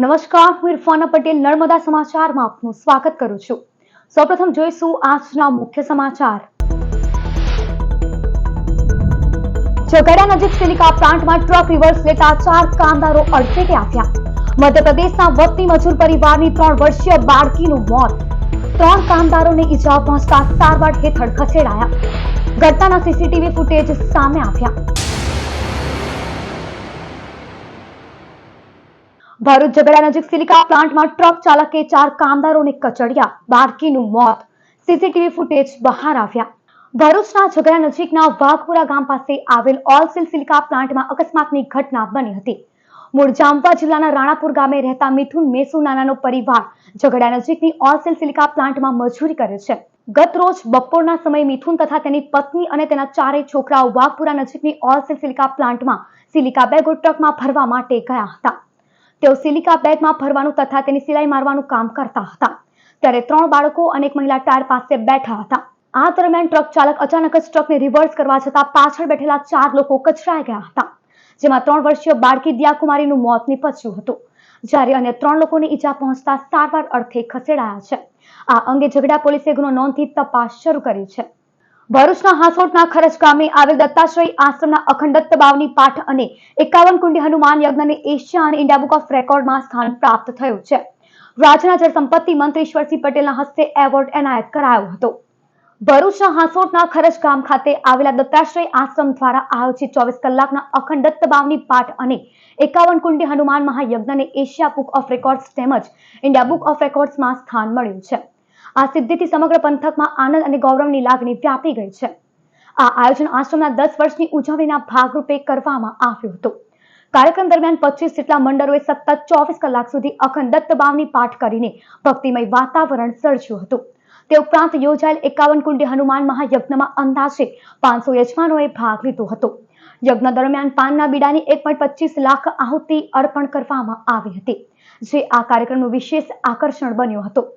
નમસ્કાર, હું ઇરફાના પટેલ નર્મદા સમાચારમાં આપનું સ્વાગત કરું છું। સૌપ્રથમ જોઈશું આજના મુખ્ય સમાચાર। ઝઘડા નજીક સિલિકા પ્લાન્ટમાં ટ્રક રિવર્સ લેતા 4 કામદારો અડફેટે આવ્યા। મધ્યપ્રદેશના વતની મજૂર પરિવારની 3 વર્ષીય બાળકીનું મોત। 3 કામદારોને ઈજા પહોંચતા સારવાર હેઠળ ખસેડાયા। ઘટનાના સીસીટીવી ફૂટેજ સામે આવ્યા। ભરૂચ ઝઘડા નજીક સિલિકા પ્લાન્ટમાં ટ્રક ચાલકે 4 કામદારોને કચડ્યા, બાળકીનું મોત। સીસીટીવી ફૂટેજ બહાર આવ્યા। ભરૂચના ઝઘડા નજીકના વાઘપુરા ગામ પાસે આવેલ ઓલસીલ સિલિકા પ્લાન્ટમાં અકસ્માતની ઘટના બની હતી। મૂળ જામવા જિલ્લાના રાણાપુર ગામે રહેતા મિથુન મેસુ નાનાનો પરિવાર ઝઘડા નજીકની ઓલસીલ સિલિકા પ્લાન્ટમાં મજૂરી કરે છે। ગત રોજ બપોરના સમયે મિથુન તથા તેની પત્ની અને તેના 4 છોકરાઓ વાઘપુરા નજીકની ઓલસીલ સિલિકા પ્લાન્ટમાં સિલિકા બેગો ટ્રકમાં ભરવા માટે ગયા હતા। તેઓ સિલિકા બેગમાં ભરવાનું તથા તેની સિલાઈ મારવાનું કામ કરતા હતા। ત્યારે 3 બાળકો અને એક મહિલા ટાયર પાસે બેઠા હતા। આ દરમિયાન ટ્રક ચાલક અચાનક જ ટ્રકને રિવર્સ કરવા જતા પાછળ બેઠેલા 4 લોકો કચડાઈ ગયા હતા, જેમાં 3 વર્ષીય બાળકી દિયાકુમારીનું મોત નીપજ્યું હતું, જ્યારે અન્ય 3 લોકોને ઈજા પહોંચતા સારવાર અર્થે ખસેડાયા છે। આ અંગે ઝઘડા પોલીસે ગુનો નોંધી તપાસ શરૂ કરી છે। ભરૂચના હાસોટના ખરજ ગામે આવેલ દત્તાશ્રય આશ્રમના અખંડ બાવની પાઠ અને 51 કુંડી હનુમાન યજ્ઞને એશિયા અને ઇન્ડિયા બુક ઓફ રેકોર્ડમાં સ્થાન પ્રાપ્ત થયું છે। રાજ્યના જળસંપત્તિ મંત્રી ઈશ્વરસિંહ પટેલના હસ્તે એવોર્ડ એનાયત કરાયો હતો। ભરૂચના હાસોટના ખરજ ગામ ખાતે આવેલા દત્તાશ્રય આશ્રમ દ્વારા આયોજિત 24 કલાકના અખંડ બાવની પાઠ અને 51 કુંડી હનુમાન મહાયજ્ઞને એશિયા બુક ઓફ રેકોર્ડ્સ તેમજ ઇન્ડિયા બુક ઓફ રેકોર્ડ્સમાં સ્થાન મળ્યું છે। આ સિદ્ધિથી સમગ્ર પંથકમાં આનંદ અને ગૌરવની લાગણી વ્યાપી ગઈ છે। આ આયોજન આશ્રમના 10 વર્ષની ઉજવણીના ભાગરૂપે કરવામાં આવ્યું હતું। કાર્યક્રમ દરમિયાન 25 જેટલા મંડળોએ સતત 24 કલાક સુધી અખંડ બાવની પાઠ કરીને ભક્તિમય વાતાવરણ સર્જ્યું હતું। તે ઉપરાંત યોજાયેલ 51 કુંડી હનુમાન મહાયજ્ઞમાં અંદાજે 500 યજમાનોએ ભાગ લીધો હતો। યજ્ઞ દરમિયાન પાનના બીડાની 1.25 લાખ આહુતિ અર્પણ કરવામાં આવી હતી, જે આ કાર્યક્રમનું વિશેષ આકર્ષણ બન્યું હતું।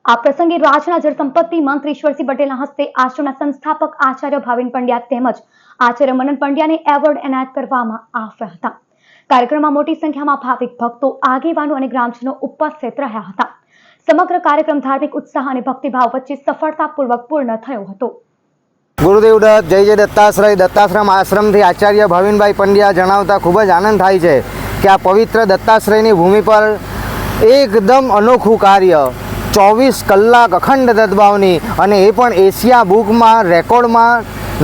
આ પ્રસંગે રાજ્યના જળસંપત્તિ મંત્રી ઈશ્વરસિંહ પટેલના હસ્તે આશ્રમના સંસ્થાપક આચાર્ય ભાવિન પંડ્યા તેમજ આચાર્ય મનન પંડ્યાને એવોર્ડ એનાયત કરવામાં આવ્યા હતા। કાર્યક્રમમાં મોટી સંખ્યામાં ભાવિક ભક્તો, આગેવાનો અને ગ્રામજનો ઉપસ્થિત રહ્યા હતા। સમગ્ર કાર્યક્રમ ધાર્મિક ઉત્સાહ અને ભક્તિભાવ વચ્ચે સફળતાપૂર્વક પૂર્ણ થયો હતો। ગુરુદેવ દત્ત જય જય દત્તાશ્રમ આશ્રમથી આચાર્ય ભાવિનભાઈ પંડ્યા જણાવતા ખૂબ જ આનંદ થાય છે કે આ પવિત્ર દત્તાશ્રયની ભૂમિ પર એકદમ અનોખું કાર્ય 24 કલાક અખંડ દત્તભાવની અને એ પણ એશિયા બુકમાં રેકોર્ડમાં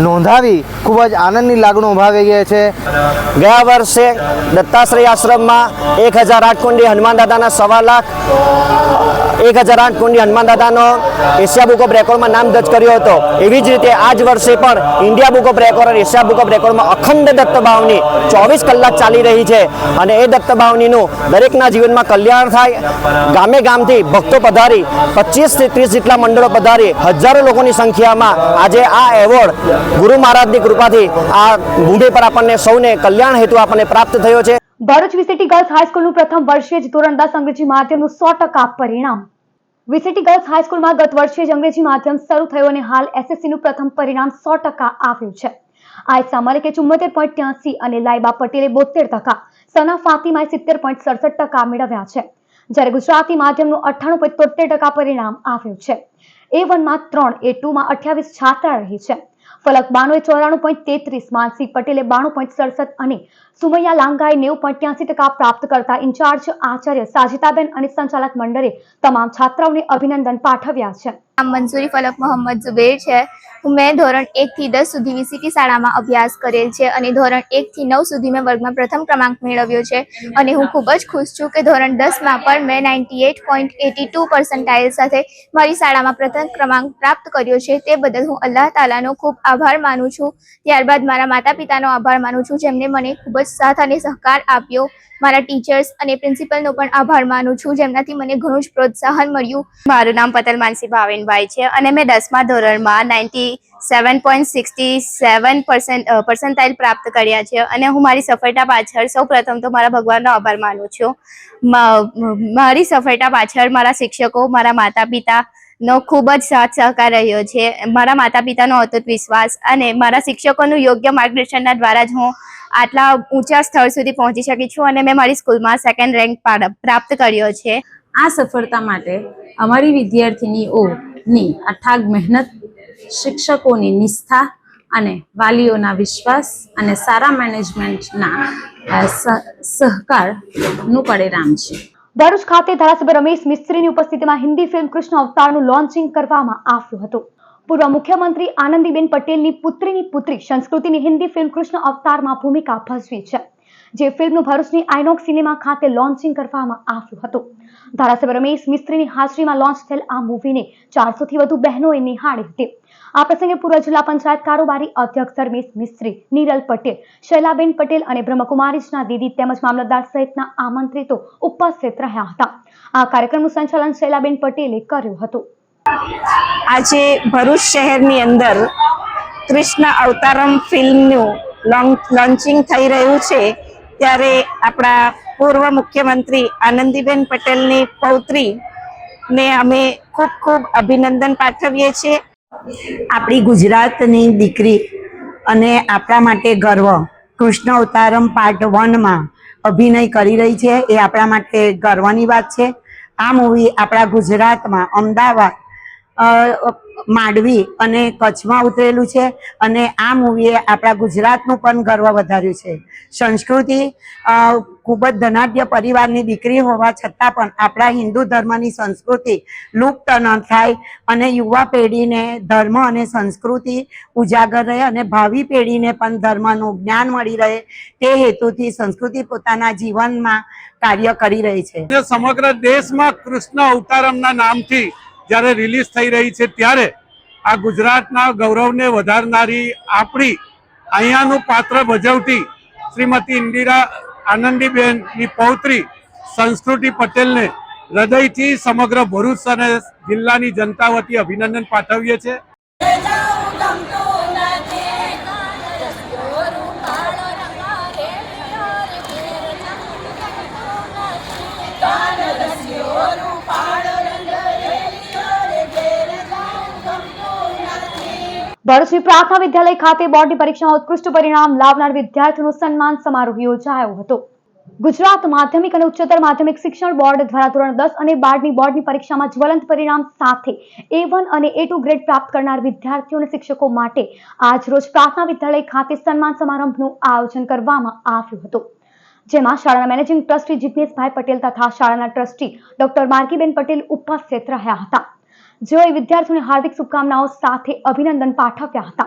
નોંધાવી ખૂબ જ આનંદની લાગણી ઉભાવી ગઈ છે। ગયા વર્ષે દત્તાશ્રય આશ્રમમાં 1008 કુંડી હનુમાન દાદાના 1.25 લાખ 1008 કુંડી હનુમાન દાદાનો એશિયા બુક ઓફ રેકોર્ડમાં નામ દર્જ કર્યો હતો। એવી જ રીતે આ જ વર્ષે પણ ઇન્ડિયા બુક ઓફ રેકોર્ડ અને એશિયા બુક ઓફ રેકોર્ડમાં અખંડ દત્તભાવની 24 કલાક ચાલી રહી છે અને એ દત્તભાવનીનું દરેકના જીવનમાં કલ્યાણ થાય। ગામે ગામથી ભક્તો પધારી 25 થી 30 જેટલા મંડળો પધારી હજારો લોકોની સંખ્યામાં આજે આ એવોર્ડ ગુરુ મહારાજની કૃપાથી આ ભૂમિ પર આપણને સૌને કલ્યાણ હેતુ આપણને પ્રાપ્ત થયો છે। ભરૂચ વીસીટી ગર્લ્સ હાઈસ્કૂલનું પ્રથમ વર્ષે જ ધોરણ 10 અંગ્રેજી માધ્યમનું 100% પરિણામ। વીસીટી ગર્લ્સ હાઈસ્કૂલમાં ગત વર્ષે જ અંગ્રેજી માધ્યમ શરૂ થયું અને હાલ એસએસસીનું પ્રથમ પરિણામ 100% આવ્યું છે। આયશા મલિકે 74.83 અને લાઈબા પટેલે 72%, સના ફાતિમાએ 70.67% મેળવ્યા છે, જ્યારે ગુજરાતી માધ્યમનું 98.73% પરિણામ આવ્યું છે। A1માં 3, A2માં 28 છાત્રા રહી છે। ફલક બાનોએ 94.33, માનસી પટેલે 92.67 અને સુમૈયા લાંગાએ 90.83% પ્રાપ્ત કરતા ઇન્ચાર્જ આચાર્ય સાજિતાબેન અને સંચાલક મંડળે તમામ છાત્રાઓને અભિનંદન પાઠવ્યા છે। મંસૂરી ફલક મોહમ્મદ ઝુબેર છે। મેં ધોરણ 1 થી 10 સુધી વીસીટી શાળામાં અભ્યાસ કરેલ છે અને ધોરણ 1 થી 9 સુધી મેં વર્ગમાં પ્રથમ ક્રમાંક મેળવ્યો છે અને હું ખૂબ જ ખુશ છું કે ધોરણ 10માં પણ મેં 98.82% સાથે મારી શાળામાં પ્રથમ ક્રમાંક પ્રાપ્ત કર્યો છે। તે બદલ હું અલ્લાહ તાલાનો ખૂબ આભાર માનું છું। ત્યારબાદ મારા માતા પિતાનો આભાર માનું છું, જેમને મને ખૂબ જ સાથ અને સહકાર આપ્યો। મારા ટીચર્સ અને પ્રિન્સિપલનો પણ આભાર માનું છું, જેમનાથી મને ઘણું જ પ્રોત્સાહન મળ્યું। મારું નામ પટેલ માનસી ભાવિનભાઈ છે અને મેં 10મા ધોરણમાં 97.67% પર્સન્ટાઇલ પ્રાપ્ત કર્યા છે અને હું મારી સફળતા પાછળ સૌ પ્રથમ તો મારા ભગવાનનો આભાર માનું છું। મારી સફળતા પાછળ મારા શિક્ષકો, મારા માતા પિતાનો ખૂબ જ સાથ સહકાર રહ્યો છે। મારા માતા પિતાનો અતૂટ વિશ્વાસ અને મારા શિક્ષકોનું યોગ્ય માર્ગદર્શનના દ્વારા જ હું આટલા ઊંચા સ્થળ સુધી પહોંચી શકી છું અને મેં મારી સ્કૂલમાં સેકન્ડ રેન્ક પ્રાપ્ત કર્યો છે. આ સફળતા માટે અમારી વિદ્યાર્થીનીઓની અથાગ મહેનત, શિક્ષકોની નિષ્ઠા અને વાલીઓના વિશ્વાસ અને સારા મેનેજમેન્ટના સહકારનું પરિણામ છે. ભરૂચ ખાતે ધારાસભ્ય રમેશ મિસ્ત્રીની ઉપસ્થિતિમાં હિન્દી ફિલ્મ કૃષ્ણ અવતારનું લોન્ચિંગ કરવામાં આવ્યું હતું. પૂર્વ મુખ્યમંત્રી આનંદીબેન પટેલની પુત્રીની પુત્રી સંસ્કૃતિની હિન્દી ફિલ્મ કૃષ્ણ અવતારમાં ભૂમિકા ભજવી છે, જે ફિલ્મનું ભરૂચની આઇનોક્સ સિનેમા ખાતે લોન્ચિંગ કરવામાં આવ્યું હતું. ધારાસભ્ય રમેશ મિસ્ત્રીની હાજરીમાં લોન્ચ થયેલ આ મૂવીને 400થી વધુ બહેનોએ નિહાળી હતી. આ પ્રસંગે પૂર્વ જિલ્લા પંચાયત કારોબારી અધ્યક્ષ રમેશ મિસ્ત્રી, નીરલ પટેલ, શૈલાબેન પટેલ અને બ્રહ્મકુમારીજના દીદી તેમજ મામલતદાર સહિતના આમંત્રિતો ઉપસ્થિત રહ્યા હતા. આ કાર્યક્રમનું સંચાલન શૈલાબેન પટેલે કર્યું હતું. આજે ભરૂચ શહેરની અંદર કૃષ્ણ અવતારમ ફિલ્મનું લોન્ચિંગ થઈ રહ્યું છે, ત્યારે આપણા પૂર્વ મુખ્યમંત્રી આનંદીબેન પટેલની પૌત્રીને અમે ખૂબ ખૂબ અભિનંદન પાઠવીએ છીએ. આપણી ગુજરાતની દીકરી અને આપણા માટે ગર્વ કૃષ્ણ અવતારમ પાર્ટ 1માં અભિનય કરી રહી છે, એ આપણા માટે ગર્વની વાત છે. આ મૂવી આપણા ગુજરાતમાં અમદાવાદ, માંડવી અને કચ્છમાં ઉતરેલું છે અને આ મૂવીએ આપણા ગુજરાતનું પણ ગર્વ વધાર્યું છે. સંસ્કૃતિ ખૂબ જ ધનાઢ્ય પરિવારની દીકરી હોવા છતાં પણ આપણા હિન્દુ ધર્મની સંસ્કૃતિ લુપ્ત ન થાય અને યુવા પેઢીને ધર્મ અને સંસ્કૃતિ ઉજાગર રહે અને ભાવિ પેઢીને પણ ધર્મનું જ્ઞાન મળી રહે, તે હેતુથી સંસ્કૃતિ પોતાના જીવનમાં કાર્ય કરી રહી છે. સમગ્ર દેશમાં કૃષ્ણ અવતારમના નામથી જ્યારે રિલીઝ થઈ રહી છે, ત્યારે આ ગુજરાતના ગૌરવને વધારનારી આપણી અહીંયાનું પાત્ર ભજવતી શ્રીમતી ઇન્દિરા આનંદીબેનની પૌત્રી સંસ્કૃતિ પટેલને હૃદયથી સમગ્ર ભરૂચ અને જિલ્લાની જનતા વતી અભિનંદન પાઠવીએ છીએ. ભરૂચની પ્રાર્થના વિદ્યાલય ખાતે બોર્ડની પરીક્ષામાં ઉત્કૃષ્ટ પરિણામ લાવનાર વિદ્યાર્થીઓનો સન્માન સમારોહ યોજાયો હતો. ગુજરાત માધ્યમિક અને ઉચ્ચતર માધ્યમિક શિક્ષણ બોર્ડ દ્વારા ધોરણ 10 અને 12ની બોર્ડની પરીક્ષામાં જ્વલંત પરિણામ સાથે A1 અને A2 ગ્રેડ પ્રાપ્ત કરનાર વિદ્યાર્થીઓ અને શિક્ષકો માટે આજ રોજ પ્રાર્થના વિદ્યાલય ખાતે સન્માન સમારંભનું આયોજન કરવામાં આવ્યું હતું, જેમાં શાળાના મેનેજિંગ ટ્રસ્ટી જિગ્નેશભાઈ પટેલ તથા શાળાના ટ્રસ્ટી ડોક્ટર માર્ગીબેન પટેલ ઉપસ્થિત રહ્યા હતા, જેઓએ વિદ્યાર્થીઓને હાર્દિક શુભકામનાઓ સાથે અભિનંદન પાઠવ્યા હતા.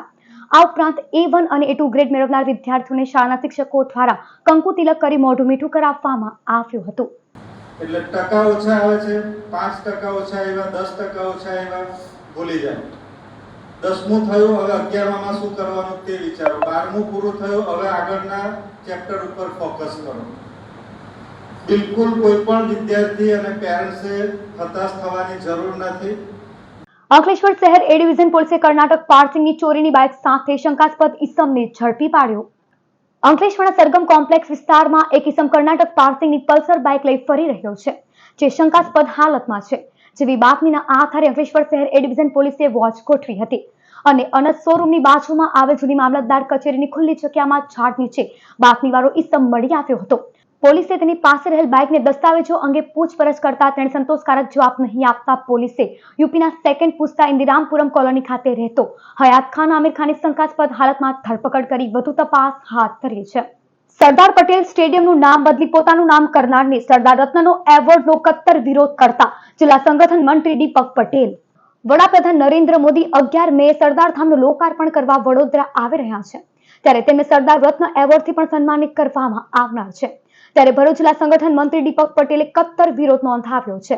આ ઉપરાંત A1 અને A2 ગ્રેડ મેળવનાર વિદ્યાર્થીઓને શાળાના શિક્ષકો દ્વારા કંકુ તિલક કરી મોઢું મીઠું કરાવવામાં આવ્યું હતું. એટલે ટકા ઓછા આવે છે, 5% ઓછા આવ્યા, 10% ઓછા આવ્યા, ભૂલી જાઓ. 10મું થયું, હવે 11માં શું કરવાનું તે વિચારો. 12મું પૂરું થયું, હવે આગળના ચેપ્ટર ઉપર ફોકસ કરો. બિલકુલ કોઈ પણ વિદ્યાર્થી અને પેરેન્ટ્સે હતાશ થવાની જરૂર નથી. અંકલેશ્વર શહેર એ ડિવિઝન પોલીસે કર્ણાટક પાર્સિંગની ચોરીની બાઇક સાથે શંકાસ્પદ ઈસમને ઝડપી પાડ્યો. અંકલેશ્વરના સરગમ કોમ્પ્લેક્સ વિસ્તારમાં એક ઈસમ કર્ણાટક પાર્સિંગની પલ્સર બાઇક લઈ ફરી રહ્યો છે, જે શંકાસ્પદ હાલતમાં છે. જેવી બાતમીના આધારે અંકલેશ્વર શહેર એ ડિવિઝન પોલીસે વોચ ગોઠવી હતી અને અનસ શોરૂમની બાજુમાં આવેલ જૂની મામલતદાર કચેરીની ખુલ્લી જગ્યામાં ઝાડ નીચે બાતમીવાળો ઈસમ મળી આવ્યો હતો. પોલીસે તેની પાસે રહેલ બાઇકને દસ્તાવેજો અંગે પૂછપરછ કરતા તેણે સંતોષકારક જવાબ નહીં આપતા પોલીસે યુપીના સેકન્ડ પૂછતા ઇન્દિરામપુરમ કોલોની ખાતે રહેતો હયાત ખાન આમિર ખાનની શંકાસ્પદ હાલતમાં ધરપકડ કરી વધુ તપાસ હાથ ધરી છે. સરદાર પટેલ સ્ટેડિયમનું નામ બદલી પોતાનું નામ કરનારને સરદાર રત્નનો એવોર્ડનો કટ્ટર વિરોધ કરતા જિલ્લા સંગઠન મંત્રી દીપક પટેલ. વડાપ્રધાન નરેન્દ્ર મોદી 11 મે સરદાર ધામનું લોકાર્પણ કરવા વડોદરા આવી રહ્યા છે, ત્યારે તેમને સરદાર રત્ન એવોર્ડથી પણ સન્માનિત કરવામાં આવનાર છે. ત્યારે ભરૂચ જિલ્લા સંગઠન મંત્રી દીપક પટેલે કટ્ટર વિરોધ નોંધાવ્યો છે.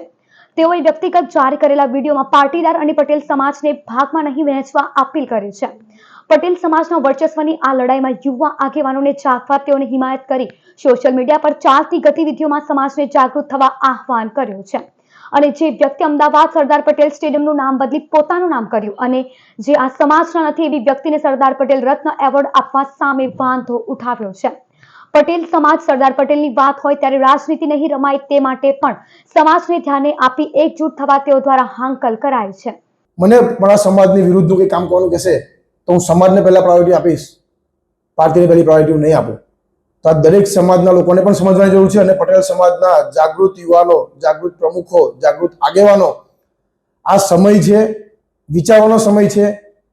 તેઓએ વ્યક્તિગત જારી કરેલા વિડીયોમાં પાટીદાર અને પટેલ સમાજને ભાગમાં નહીં વહેંચવા અપીલ કરી છે. પટેલ સમાજના વર્ચસ્વની આ લડાઈમાં યુવા આગેવાનોને જાગવા તેઓને હિમાયત કરી સોશિયલ મીડિયા પર ચાલતી ગતિવિધિઓમાં સમાજને જાગૃત થવા આહવાન કર્યું છે. અને જે વ્યક્તિ અમદાવાદ સરદાર પટેલ સ્ટેડિયમનું નામ બદલી પોતાનું નામ કર્યું અને જે આ સમાજના નથી એવી વ્યક્તિને સરદાર પટેલ રત્ન એવોર્ડ આપવા સામે વાંધો ઉઠાવ્યો છે. પટેલ સમાજ સરદાર પટેલની વાત હોય ત્યારે રાજનીતિ નહીં રમાય તે માટે પણ સમાજને ધ્યાને આપી એકજૂટ થવા તેઓ દ્વારા હાંકલ કરાય છે. મને મારા સમાજની વિરુદ્ધનું કંઈ કામ કરવાનું કહેશે તો હું સમાજને પહેલા પ્રાયોરિટી આપીશ, પાર્ટીને પહેલી પ્રાયોરિટી નહીં આપું. તો આ દરેક સમાજના લોકોને પણ સમજવાની જરૂર છે અને પટેલ સમાજના જાગૃત યુવાનો, જાગૃત પ્રમુખો, જાગૃત આગેવાનો, આ સમય છે, વિચારવાનો સમય છે.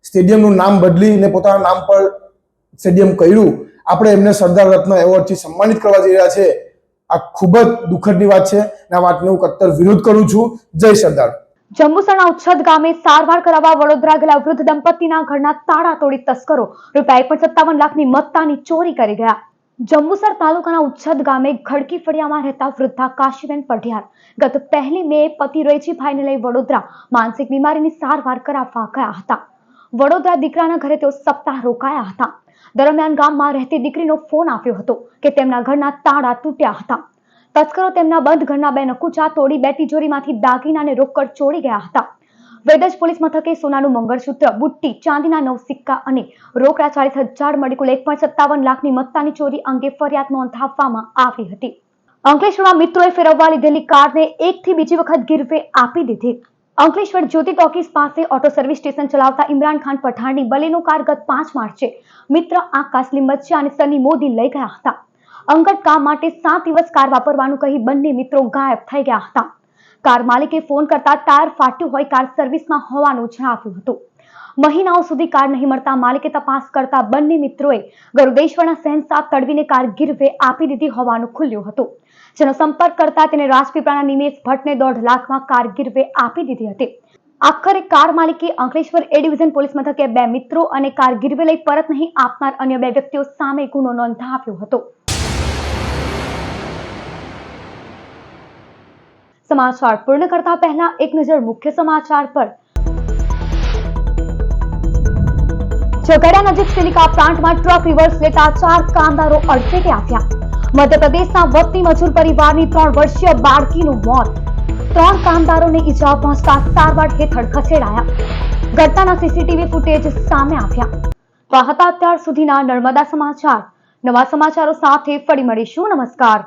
સ્ટેડિયમનું નામ બદલીને પોતાના નામ પર સ્ટેડિયમ કર્યું, આપણે એમને સરદાર રત્ન એવોર્ડથી સન્માનિત કરવા જઈ રહ્યા છે. આ ખૂબ જ દુઃખદની વાત છે અને આ વાતનો હું કટ્ટર વિરોધ કરું છું. જય સરદાર. જંબુસરના ઉચ્છદ ગામે સારવાર કરાવવા વડોદરા ગયેલા વૃદ્ધ દંપતીના ઘરના તાળા તોડી તસ્કરો ₹1.57 લાખની મત્તાની ચોરી કરી ગયા. જંબુસર તાલુકાના ઉચ્છદ ગામે ખડકી ફળિયામાં રહેતા વૃદ્ધા કાશીબેન પઢિયાર ગત 1 મે પતિ રેજીભાઈને લઈ વડોદરા માનસિક બીમારીની સારવાર કરાવવા ગયા હતા. વડોદરા દીકરાના ઘરે તેઓ સપ્તાહ રોકાયા હતા. દરમિયાન ગામમાં રહેતી દીકરીનો ફોન આવ્યો હતો કે તેમના ઘરના તાળા તૂટ્યા હતા. તસ્કરો તેમના બંધ ઘરના 2 નકુચા તોડી 2 તિજોરીમાંથી દાગીના અને રોકડ ચોરી ગયા હતા. વેદજ પોલીસ મથકે સોનાનું મંગળસૂત્ર, બુટ્ટી, ચાંદીના 9 સિક્કા અને રોકડા 40,000 મળી કુલ 1.57 લાખની મત્તાની ચોરી અંગે ફરિયાદ નોંધાવવામાં આવી હતી. અંકલેશ્વરમાં મિત્રોએ ફેરવવા લીધેલી કારને એકથી બીજી વખત ગીરવે આપી દીધી. અંકલેશ્વર જ્યોતિ ટોકીઝ પાસે ઓટો સર્વિસ સ્ટેશન ચલાવતા ઇમરાન ખાન પઠાણની બલેનો કાર ગત 5 માર્ચે મિત્ર આકાશ લીંબચિયા અને સની મોદી લઈ ગયા હતા. અંગત કામ માટે 7 દિવસ કાર વાપરવાનું કહી બંને મિત્રો ગાયબ થઈ ગયા હતા. કાર માલિકે ફોન કરતા ટાયર ફાટ્યું હોય કાર સર્વિસમાં હોવાનું જણાવ્યું હતું. મહિનાઓ સુધી કાર નહીં મળતા માલિકે તપાસ કરતા બંને મિત્રોએ ગરુડેશ્વરના શહેનશાહ તડવીને કાર ગીરવે આપી દીધી હોવાનું ખુલ્યું હતું. જેનો સંપર્ક કરતા તેને રાજપીપળાના નિમેશ ભટ્ટને 1.5 લાખમાં કાર ગીરવે આપી દીધી હતી. આખરે કાર માલિકે અંકલેશ્વર એ ડિવિઝન પોલીસ મથકે 2 મિત્રો અને કાર ગીરવે લઈ પરત નહીં આપનાર અન્ય 2 વ્યક્તિઓ સામે ગુનો નોંધાવ્યો હતો. સમાચાર પૂર્ણ કરતા પહેલા એક નજર મુખ્ય સમાચાર પર. ઝઘડિયા નજીક સિલિકા પ્લાન્ટમાં ટ્રક રિવર્સ લેતા 4 કામદારો અડફેટે આવ્યા. મધ્યપ્રદેશના વતની મજૂર પરિવારની 3 વર્ષીય બાળકીનું મોત. 3 કામદારોને ઈજા પહોંચતા સારવાર હેઠળ ખસેડાયા. ઘટનાના સીસીટીવી ફૂટેજ સામે આવ્યા. તો હતા અત્યાર સુધીના નર્મદા સમાચાર. નવા સમાચારો સાથે ફરી મળીશું. નમસ્કાર.